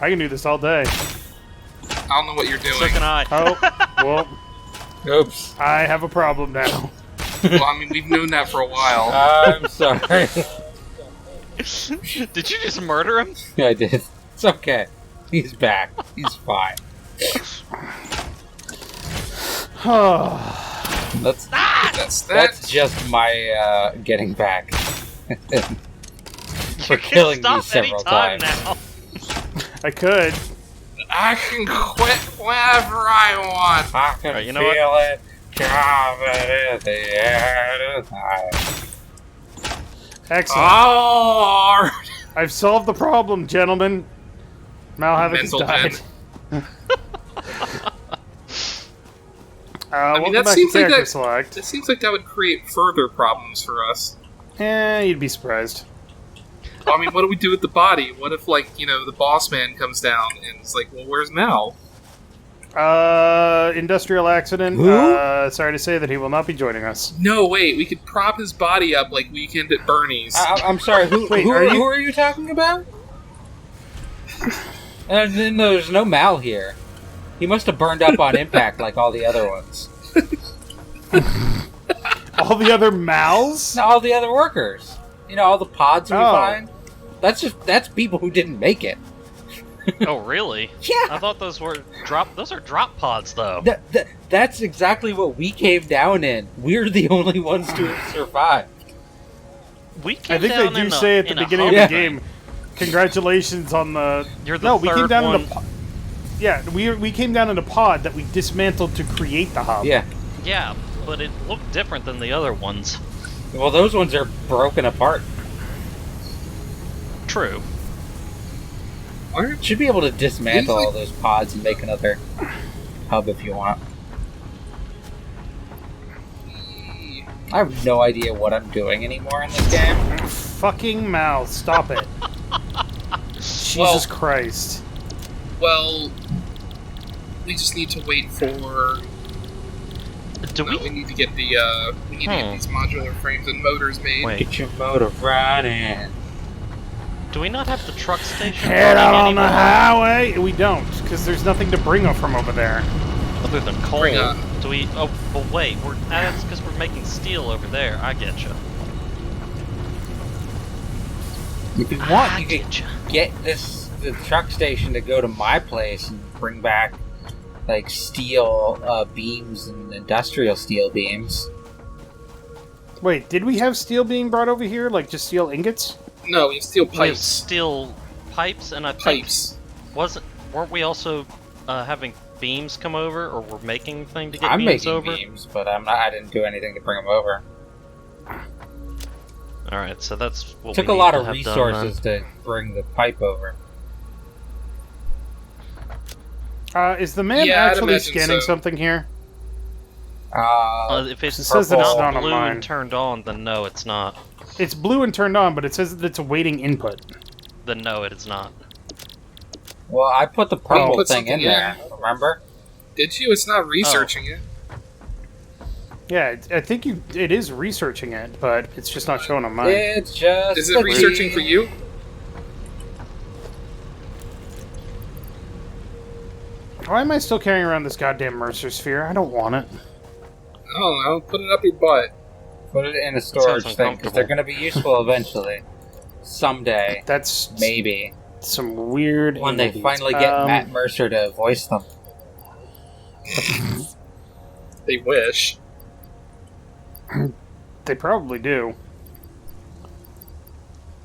I can do this all day. I don't know what you're doing. So can I. Oh, well, Oops. I have a problem now. Well, I mean, we've known that for a while. I'm sorry. Did you just murder him? Yeah, I did. It's okay. He's back. He's fine. That's just my getting back. For killing me several times. Now. I could. I can quit whenever I want. I can Right, you know feel it coming in the air tonight. Excellent. Oh, I've solved the problem, gentlemen. Malhavoc has Mental died. I mean, welcome that back seems to like CharacterSelect. that seems like that would create further problems for us. You'd be surprised. Well, I mean, what do we do with the body? What if, like, the boss man comes down and it's like, well, where's Mal? Industrial accident. Who? Sorry to say that he will not be joining us. No, wait, we could prop his body up like Weekend at Bernie's. I'm sorry, who are you talking about? Then there's no Mal here. He must have burned up on impact like all the other ones. All the other Mals? No, all the other workers. All the pods we find. That's people who didn't make it. Oh, really? Yeah. I thought those were drop. Those are drop pods, though. That's exactly what we came down in. We're the only ones to have survived. We came I think down they do in say at the in a beginning of Hummer. the game, congratulations on the... You're the no, we third came down one. in a... Yeah, we came down in a pod that we dismantled to create the hub. Yeah. Yeah, but it looked different than the other ones. Well, those ones are broken apart. True. Should be able to dismantle all those pods and make another hub if you want. I have no idea what I'm doing anymore in this game. Fucking Mal, stop it. Jesus Christ. Well, we just need to wait for... we need to get the, we need to get these modular frames and motors made. Wait. Get your motor running. Do we not have the truck station Head out running on the anymore? highway? We don't, because there's nothing to bring up from over there. Other than coal. Bring up. Do we... Oh, but wait. That's because we're making steel over there. I getcha. If you want, you can get the truck station to go to my place and bring back, like, steel beams and industrial steel beams. Wait, did we have steel being brought over here? Like, just steel ingots? No, we have steel We have pipes. steel pipes, and I think... Pipes. Weren't we also having beams come over, or we're making thing to get I'm beams making over? beams, but I didn't do anything to bring them over. Alright, so that's what Took we a need lot to of have resources to bring the pipe over. Is the man Yeah, I'd actually imagine scanning so. something here? done. If it's It says that it's not not on blue mine. and turned on, then no, it's not. It's blue and turned on, but it says that it's awaiting input. Then no, it is not. Well, I put the purple put thing in something there, remember? Did you? It's not researching it. Yeah, I think it is researching it, but it's just not showing on mine. It's just... Is it researching for you? Why am I still carrying around this goddamn Mercer sphere? I don't want it. I don't know. Put it up your butt. Put it in a storage Sounds thing, because they're going to be useful eventually. Someday. That's Maybe. some weird... When they idiots. finally get Matt Mercer to voice them. They wish. They probably do.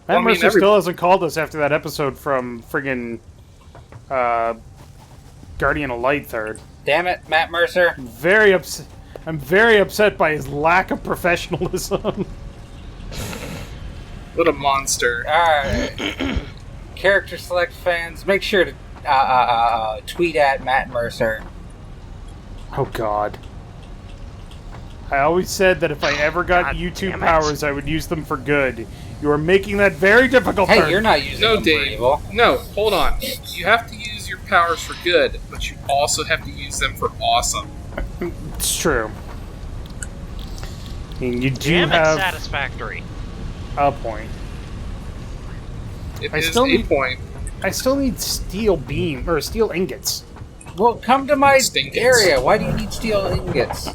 Matt Well, I mean, Mercer still hasn't called us after that episode from friggin' Guardian of Light Third. Damn it, Matt Mercer. I'm very upset by his lack of professionalism. What a monster. Alright. Character Select fans, make sure to tweet at Matt Mercer. Oh god. I always said that if I ever got God YouTube damn it. powers, I would use them for good. You are making that very difficult. Hey, Third. you're not using No, them for Dave. evil. No, hold on. You have to use your powers for good, but you also have to use them for awesome. It's true. I mean, you do Damn it, have Satisfactory. a point. It I is still a need- point. I still need steel beam or steel ingots. Well, come to my Stinkets. area. Why do you need steel ingots?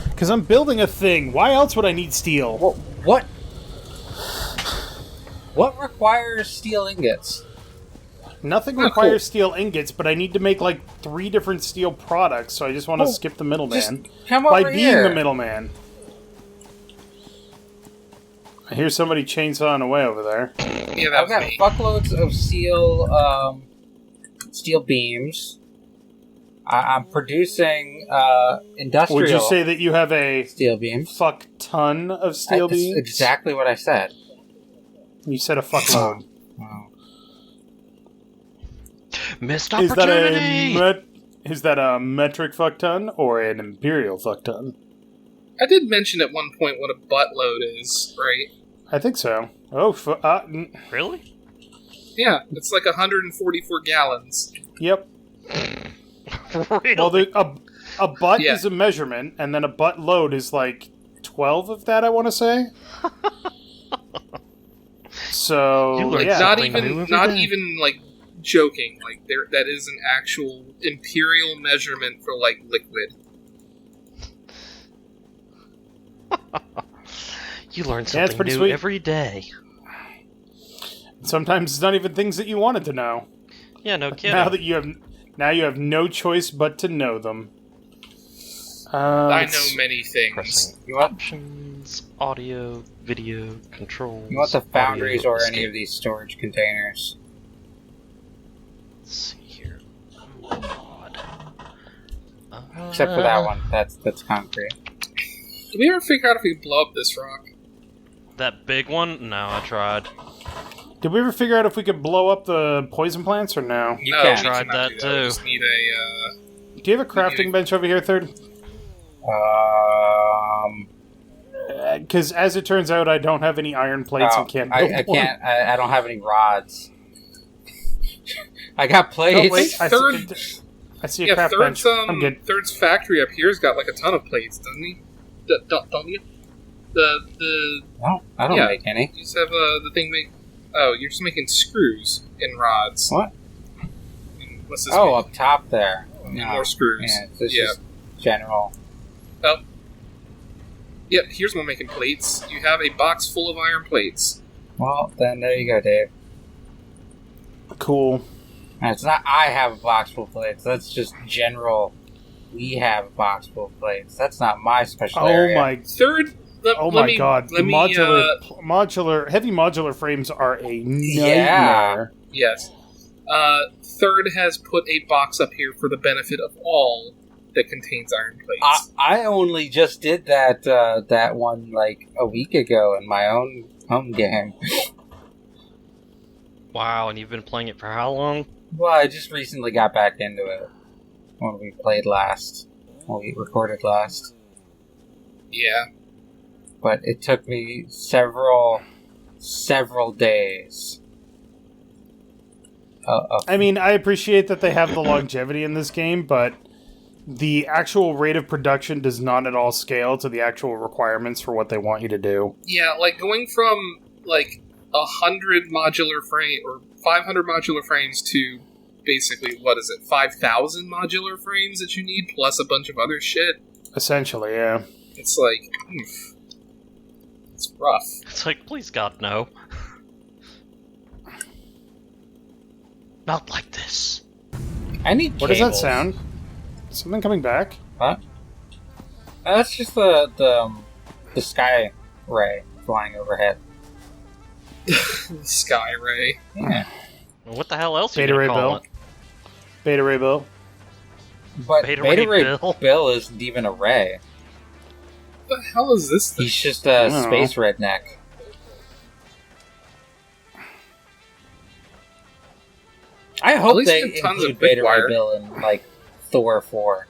Because I'm building a thing. Why else would I need steel? Well, what? What requires steel ingots? Nothing Oh, requires cool. steel ingots, but I need to make like 3 different steel products, so I just want to skip the middleman. Come By over being here. the middleman. I hear somebody chainsawing away over there. Yeah, that I've got was me. fuckloads of steel beams. I'm producing industrial Would you say that you have a steel beams. fuck ton of steel That's beams? exactly what I said. You said a fuckload. Wow. Missed Is opportunity. is that a metric fuck ton or an imperial fuck ton? I did mention at one point what a buttload is, right? I think so. Oh, Really? Yeah, it's like 144 gallons. yep. Really? Well, a butt Yeah. is a measurement, and then a butt load is like 12 of that, I want to say. So, You learn Like yeah. not something new even every day. like joking. Like that is an actual imperial measurement for like liquid. You learn Yeah, it's something pretty new sweet. every day. Sometimes it's not even things that you wanted to know. Yeah, no kidding. Now you have no choice but to know them. I let's- know many things. Pressing You want options, audio, video, controls. you want the foundries audio, or any escape. of these storage containers? Let's see here. Mod. Except for that one. That's concrete. Did we ever figure out if we could blow up this rock? That big one? No, I tried. Did we ever figure out if we could blow up the poison plants or no? You no, can. we Tried cannot that do We too. just need a. Do you have a crafting bench over here, Third? Because as it turns out, I don't have any iron plates and can't build I one. can't. I don't have any rods. I got plates. Oh, wait, Third- I see a Yeah, craft bench. I'm good. Third's factory up here's got like a ton of plates, doesn't he? Don't you? The No, I don't Yeah. make any. you just have the thing make. Oh, you're just making screws and rods. What? And what's this? Oh, make? up top there. And No. more screws. Yeah, this Yeah. is general. Yep. Here's one making plates. You have a box full of iron plates. Well, then there you go, Dave. Cool. And it's not I have a box full of plates. That's just general. We have a box full of plates. That's not my special Oh area. my! Third. Oh my God! Let me. Heavy modular frames are a nightmare. Yeah. Yes. Third has put a box up here for the benefit of all that contains iron plates. I only just did that that one like a week ago in my own home game. Wow, and you've been playing it for how long? Well, I just recently got back into it when we played last, when we recorded last. Yeah. But it took me several days. I mean, I appreciate that they have the longevity in this game, but the actual rate of production does not at all scale to the actual requirements for what they want you to do. Yeah, like going from like 100 modular frame or 500 modular frames to basically what is it, 5,000 modular frames that you need plus a bunch of other shit. Essentially, yeah. It's like, it's rough. It's like, please God, no. Not like this. I need What does that cables. sound? Something coming back? Huh? That's just the sky ray flying overhead. Sky Ray. Yeah. Well, what the hell else are you Beta gonna Ray call Bill. it? Beta Ray Bill. But Beta Beta Ray Ray Bill. Bill isn't even a ray. What the hell is this thing? He's just a I don't space redneck. I hope least they we have tons of include Beta Ray Quickfire. Bill in like Thor 4.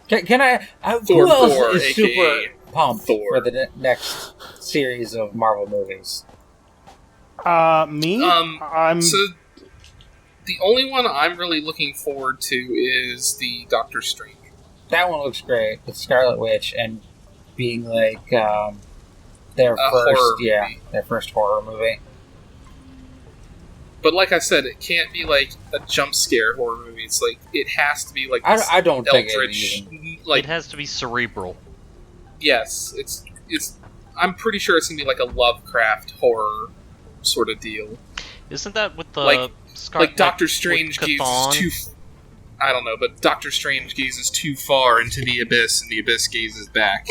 Can I? Thor Who else 4, is aka super pumped Thor. for the next series of Marvel movies? Me? Um, I'm... So, the only one I'm really looking forward to is the Doctor Strange. That one looks great with Scarlet Witch and being like their A horror first, movie. their first horror movie. But like I said, it can't be like a jump scare horror movie. It's like it has to be like I don't think eldritch, it has to be cerebral. Yes, it's. I'm pretty sure it's gonna be like a Lovecraft horror sort of deal. Isn't that with the like Doctor Strange gazes too? I don't know, but Doctor Strange gazes too far into the abyss, and the abyss gazes back.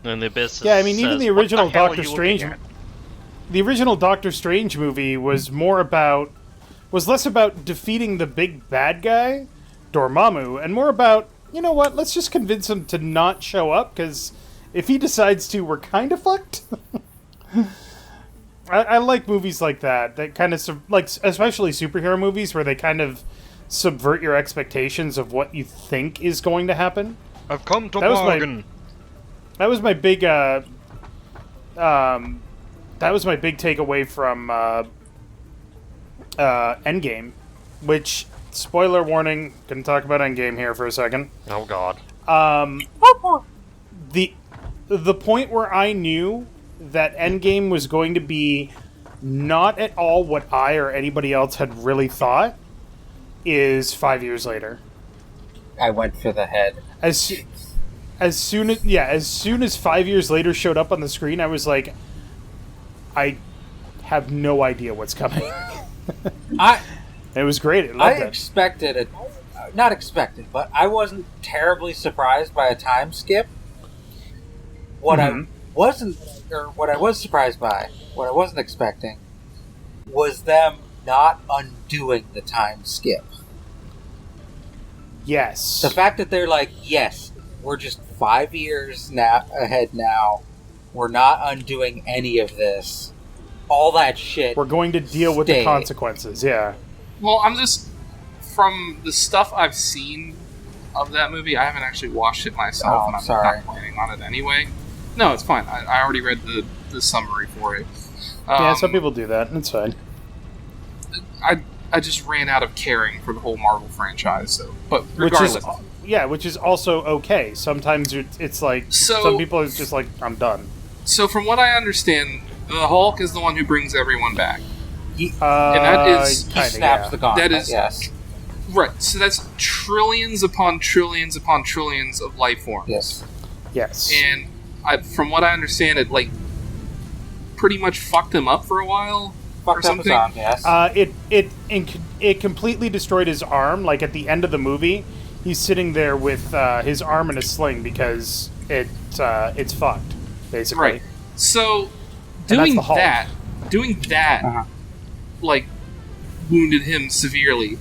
And the abyss. Yeah, I mean, even the original Doctor Strange. The original Doctor Strange movie was less about defeating the big bad guy, Dormammu, and more about, you know what, let's just convince him to not show up, because if he decides to, we're kind of fucked. I like movies like that kind of, like, especially superhero movies, where they kind of subvert your expectations of what you think is going to happen. I've come to bargain. That was my big, that was my big takeaway from Endgame, which, spoiler warning, gonna talk about Endgame here for a second. Oh god. The point where I knew that Endgame was going to be not at all what I or anybody else had really thought is 5 years later. I went for the head. As soon as 5 years later showed up on the screen, I was like, I have no idea what's coming. It was great. I expected it. Not expected, but I wasn't terribly surprised by a time skip. What I was surprised by, what I wasn't expecting, was them not undoing the time skip. Yes. The fact that they're like, yes, we're just 5 years ahead now. We're not undoing any of this. All that shit. We're going to deal with the consequences, yeah. Well, I'm just... From the stuff I've seen of that movie, I haven't actually watched it myself, and I'm not planning on it anyway. No, it's fine. I already read the summary for it. Yeah, some people do that. It's fine. I just ran out of caring for the whole Marvel franchise, so... But regardless... Which is also okay. Sometimes it's like... some people are just like, I'm done. So from what I understand, the Hulk is the one who brings everyone back. And that is... He snaps the gauntlet, yes. Right, so that's trillions upon trillions upon trillions of life forms. Yes. And from what I understand, it, like, pretty much fucked him up for a while. Fucked up his arm, yes. It completely destroyed his arm. Like, at the end of the movie, he's sitting there with his arm in a sling because it's fucked, basically. Right. So, doing that, like, wounded him severely.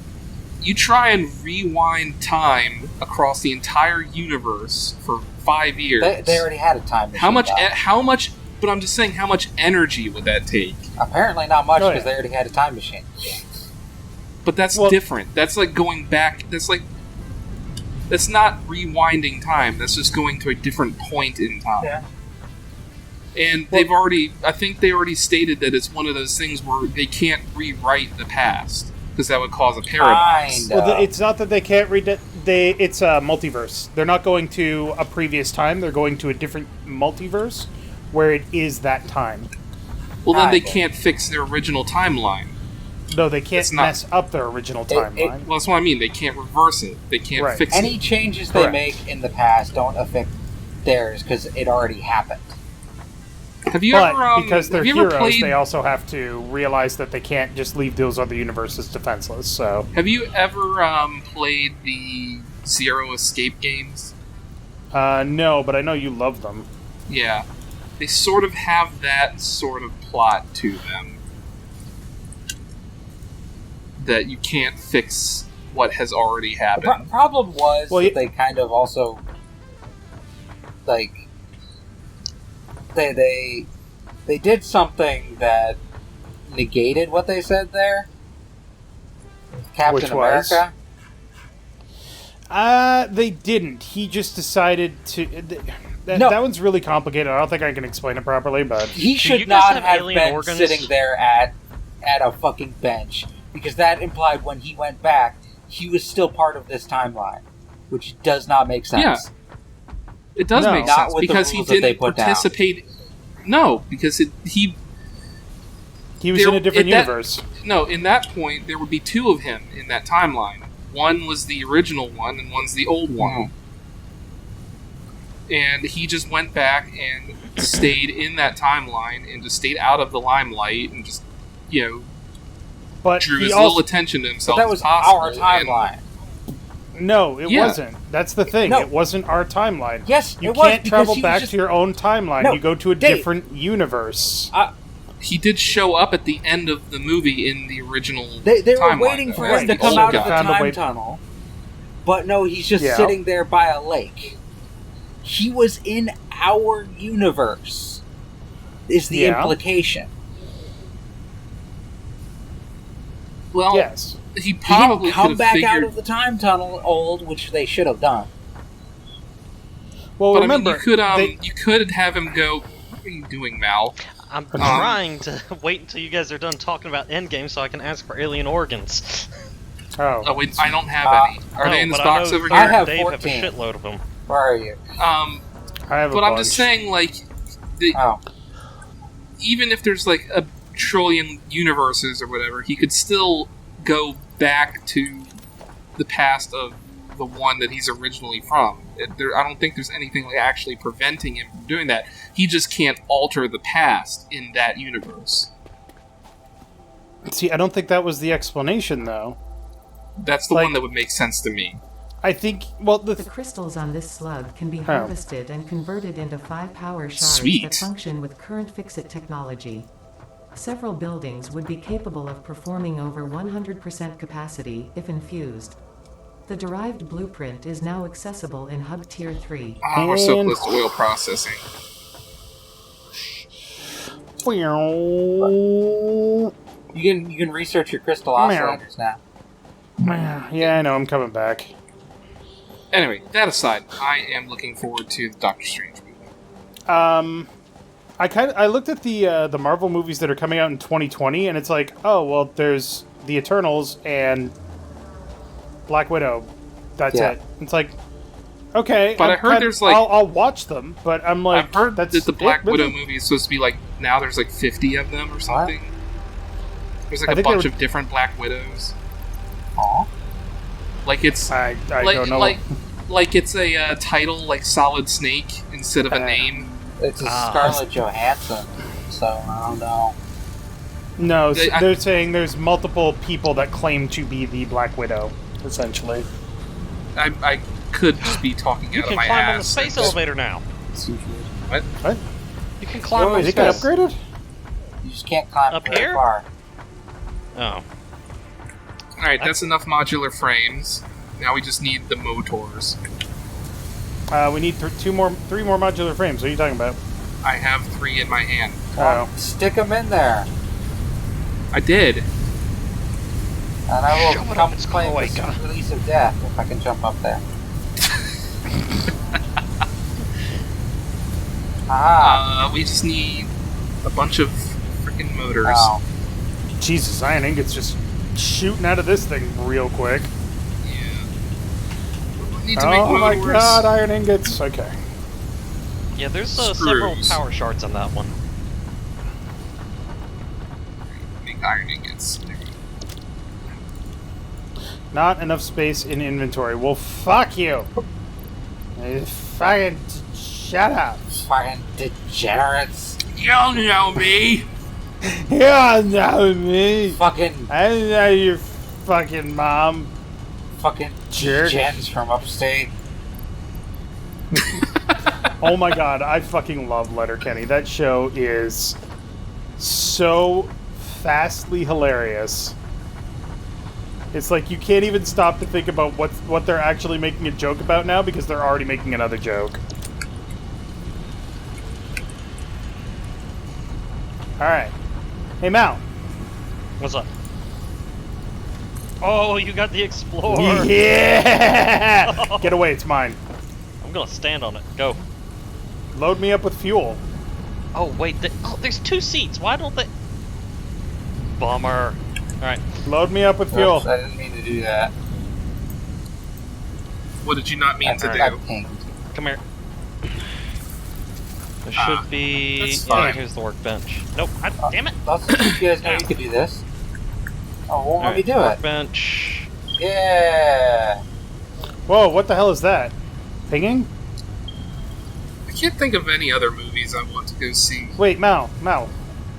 You try and rewind time across the entire universe for 5 years. They already had a time machine. How much? But I'm just saying, how much energy would that take? Apparently not much, because they already had a time machine. But that's different. That's like going back. That's not rewinding time. That's just going to a different point in time. Yeah. And I think they already stated that it's one of those things where they can't rewrite the past, because that would cause a paradox. Well, it's not that they can't read it. It's a multiverse. They're not going to a previous time. They're going to a different multiverse where it is that time. Well, then they can't fix their original timeline. No, they can't mess up their original timeline. Well, that's what I mean. They can't reverse it. They can't fix it. Any changes they make in the past don't affect theirs, because it already happened. Because they're heroes, they also have to realize that they can't just leave those other universes defenseless. So, have you ever played the Zero Escape games? No, but I know you love them. Yeah, they sort of have that sort of plot to them, that you can't fix what has already happened. The problem was that they kind of also, like, they did something that negated what they said there. Captain America. They didn't. He just decided to. That one's really complicated. I don't think I can explain it properly, but he should not have been sitting there at a fucking bench, because that implied when he went back, he was still part of this timeline, which does not make sense. Yeah. It does make sense, because he didn't participate. No, because he He was in a different universe. No, in that point, there would be two of him in that timeline. One was the original one, and one's the old one. And he just went back and stayed in that timeline and just stayed out of the limelight and just, but drew as little attention to himself that was as possible. our timeline. No, it wasn't. That's the thing. No. It wasn't our timeline. Yes, you it was, can't travel because he back was just... to your own timeline. No, you go to a Dave. different universe. He did show up at the end of the movie in the original They were timeline, waiting though. for That's him the to come old out of the guy. time tunnel. But no, he's just Yeah. sitting there by a lake. He was in our universe, is the implication. Well, Yes. he probably He didn't come could back have out figured... of the time tunnel old, which they should have done. Well, But remember, you could have him go, what are you doing, Mal? I'm trying to wait until you guys are done talking about Endgame so I can ask for alien organs. Oh, wait, I don't have any. Are they in this but box I know over I here? have Dave 14. have a shitload of them. Where are you? I have a But bunch. I'm just saying, Oh. even if there's a trillion universes or whatever, he could still go back to the past of the one that he's originally from. I don't think there's anything actually preventing him from doing that. He just can't alter the past in that universe. See, I don't think that was the explanation, though. That's the one that would make sense to me. I think, well, The crystals on this slug can be harvested and converted into 5 power shards that function with current fix-it technology. Several buildings would be capable of performing over 100% capacity if infused. The derived blueprint is now accessible in Hub Tier 3. Oh, we're so close to oil processing. You can research your crystal oscillators now. Yeah, I know, I'm coming back. Anyway, that aside, I am looking forward to the Doctor Strange movie. I looked at the Marvel movies that are coming out in 2020, and it's like, oh, well, there's the Eternals and Black Widow. That's it. It's like, okay, but I heard there's I'll watch them, but I'm like, I've heard that's that the Black really? Widow movie is supposed to be now there's 50 of them or something. There's I a think bunch of different Black Widows. Aw. It's I don't know. Like it's a title like Solid Snake instead of a name. It's a Scarlett Johansson, so I don't know. No, they're saying there's multiple people that claim to be the Black Widow, essentially. I could just be talking You out of can my climb ass. on the space elevator now. What? You can climb on Is the it get space. upgraded? You just can't climb Up very here? far. Oh. Alright, that's enough modular frames. Now we just need the motors. We need 3 more modular frames. What are you talking about? I have 3 in my hand. Oh. Stick them in there, I did. and I Shove will it come up its claim the cloaca. sweet release of death if I can jump up there. Aha! We just need a bunch of freaking motors. Oh. Jesus, iron ingots just shooting out of this thing real quick. Yeah. We need to make Oh my motors. god, iron ingots. Okay. Yeah, there's several Screws. power shards on that one. Make iron ingots. There we go. Not enough space in inventory. Well, fuck you. Fucking shut up. Fucking degenerates. You know me! You don't know me. Fucking I don't know your fucking mom. fucking Jerk. gens from upstate. Oh my god, I fucking love Letterkenny. That show is so fastly hilarious. It's like you can't even stop to think about what they're actually making a joke about now because they're already making another joke. Alright. Hey, Mal. What's up? Oh, you got the Explorer! Yeah! Get away, it's mine. I'm gonna stand on it. Go. Load me up with fuel. Oh, wait. There's 2 seats. Why don't they... Bummer. Alright. Load me up with fuel. Oops, I didn't mean to do that. What did you not mean to I do? pinged. Come here. There should be... that's Yeah, fine. here's the workbench. Nope, damn it! Let's let you guys know you can do this. Oh, won't let me do it. Workbench. Yeah. Whoa, what the hell is that? Pinging? I can't think of any other movies I want to go see. Wait, Mal. Yeah.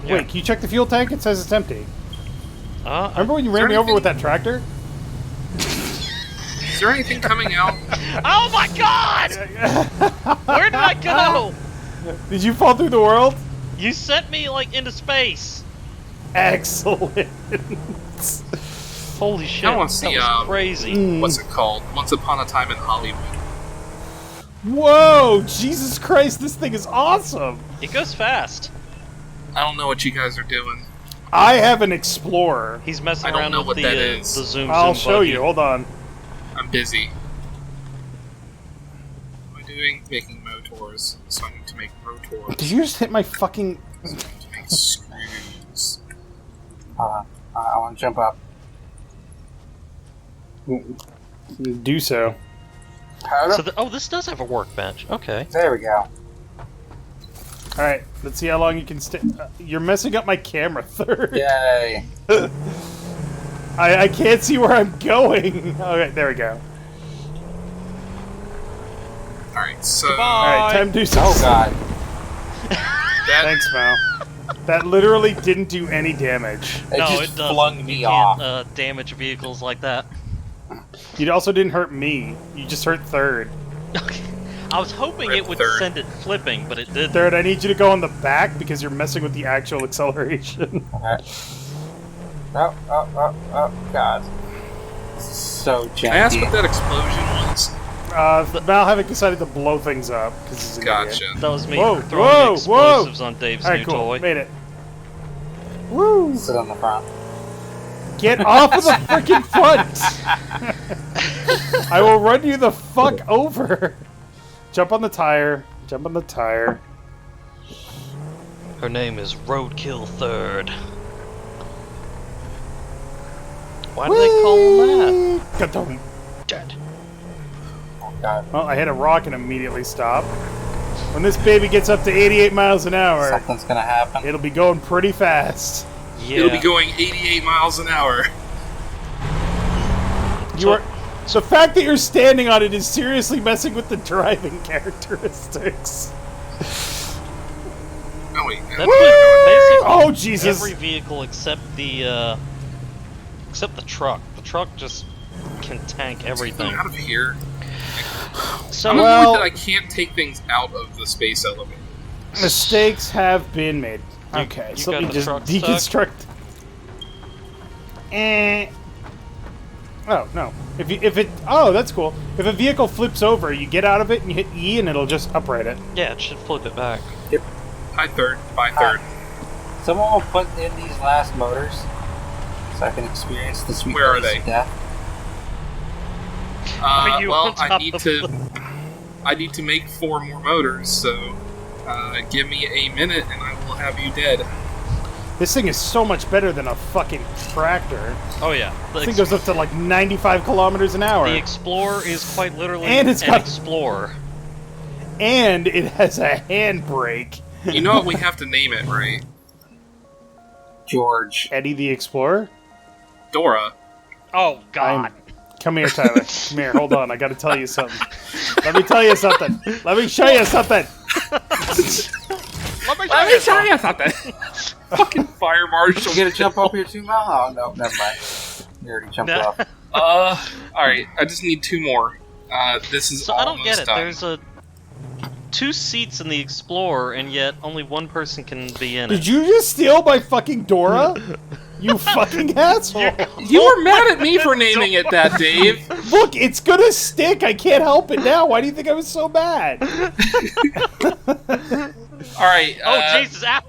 Wait, can you check the fuel tank? It says it's empty. Remember when you Is ran there me over anything- with that tractor? Is there anything coming out? Oh my god! Where did I go? Did you fall through the world? You sent me, like, into space. Excellent. Holy shit, I want to that see, was crazy. What's it called? Once Upon a Time in Hollywood. Whoa, Jesus Christ, this thing is awesome. It goes fast. I don't know what you guys are doing. I have an Explorer. He's messing I don't around know with what the, that the is. zoom I'll zoom show buggy. you. Hold on. I'm busy. What am I doing? Making motors. So I need to make rotors. Did you just hit my fucking... So I need to make screws. I want to jump up. Do so. So this does have a workbench. Okay. There we go. Alright, let's see how long you can stay. You're messing up my camera, third. Yay. I can't see where I'm going. Alright, there we go. Alright, so... Alright, time to do Oh something. god. That, Thanks, Mal. That literally didn't do any damage. It No, just it doesn't. flung You me can't off. damage vehicles like that. You also didn't hurt me. You just hurt third. I was hoping Rip it would third. send it flipping, but it didn't. Third, I need you to go on the back because you're messing with the actual acceleration. Okay. Oh, god. This is so janky. can I ask what that explosion was? Malhavoc decided to blow things up because he's an Gotcha. idiot. That was me Whoa, throwing whoa, explosives on Dave's Alright, new cool. toy. Made it. Woo! Sit on the front. Get off of the freaking front! I will run you the fuck over! Jump on the tire. Jump on the tire. Her name is Roadkill Third. Why do they call him that? Ka-dum. Dead. Oh god. Well, I hit a rock and immediately stopped. When this baby gets up to 88 miles an hour, Something's gonna happen. it'll be going pretty fast. Yeah. It'll be going 88 miles an hour. You are. The fact that you're standing on it is seriously messing with the driving characteristics. Oh wait. That's what basically Oh Jesus! every vehicle except the truck. The truck just can tank Get them everything. out of here. So I'm Well- annoyed that I can't take things out of the space elevator. Mistakes have been made. You- Okay, you so got let me the just truck deconstruct. Oh no! Oh, that's cool. If a vehicle flips over, you get out of it and you hit E, and it'll just upright it. yeah, it should flip it back. Hi third. Bye third. Someone will put in these last motors so I can experience the sweet Where are release they? of death. Are you Well, on top of I need to make 4 more motors, so give me a minute and I will have you dead. This thing is so much better than a fucking tractor. Oh yeah. This thing goes up to like 95 kilometers an hour. The Explorer is quite literally And it's an got- Explorer. And it has a handbrake. You know what? We have to name it, right? George. Eddie the Explorer? Dora. Oh god. Come here, Tyler. Come here, hold on. I gotta tell you something. Let me tell you something. Let me show you something. Let me show you something. Fucking fire marshal. You gonna jump up here too, Mal? Oh, no, never mind. You already jumped Nah. off. Alright. I just need 2 more. This is So I almost don't get it. done. There's 2 seats in the Explorer, and yet only 1 person can be in Did it. you just steal my fucking Dora? You fucking asshole. You were mad at me for naming it that, Dave. Look, it's gonna stick. I can't help it now. Why do you think I was so mad? Alright. Oh Jesus! Ow!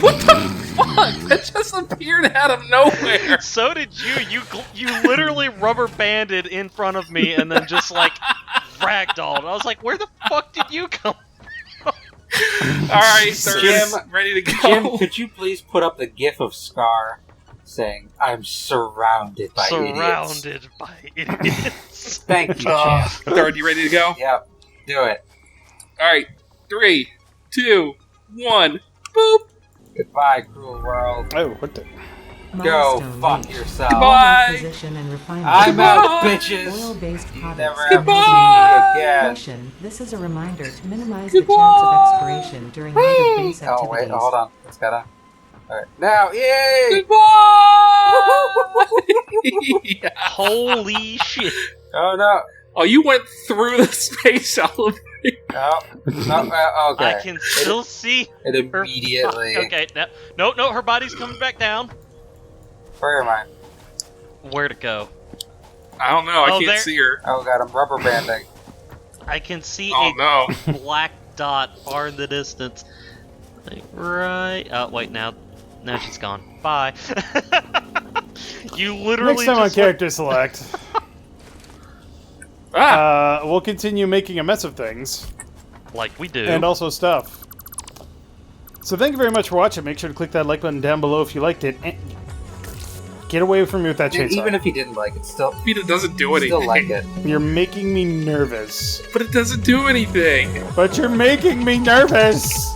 What the fuck? That just appeared out of nowhere. So did you. You literally rubber banded in front of me, and then just like ragdolled. I was like, where the fuck did you come? Alright, Jim, ready to go. Jim, could you please put up the gif of Scar saying, "I'm surrounded by idiots"? Surrounded by idiots. Thank you, Jim. Third, you ready to go? Yep, do it. Alright, 3, 2, 1. Boop. Goodbye, cruel world. Oh, what the? Go Milestone fuck reached. yourself. Goodbye. Acquisition and refinement. I'm out, bitches. Oil-based products. Never are ever see Goodbye. me again. Caution, this is a reminder to minimize the chance of expiration during out-of-base activities. Oh wait, hold on. It's gotta. Alright. Now, yay! Goodbye. Yeah. Holy shit! Oh no. Oh, you went through the space elevator. No. Okay. I can still see It her. immediately. Okay, no, her body's coming back down. Where am I? Where to go? I don't know. I Oh, can't there- see her. Oh god, I'm rubber banding. I can see Oh no. a black dot far in the distance. Like, right. Oh wait, now she's gone. Bye. You literally Next time on just Character Select, Ah. we'll continue making a mess of things. like we do. And also stuff. So thank you very much for watching. Make sure to click that like button down below if you liked it. And get away from me with that And chainsaw. even if you didn't like it, still It doesn't do anything. still like it. You're making me nervous. But it doesn't do anything. But you're making me nervous!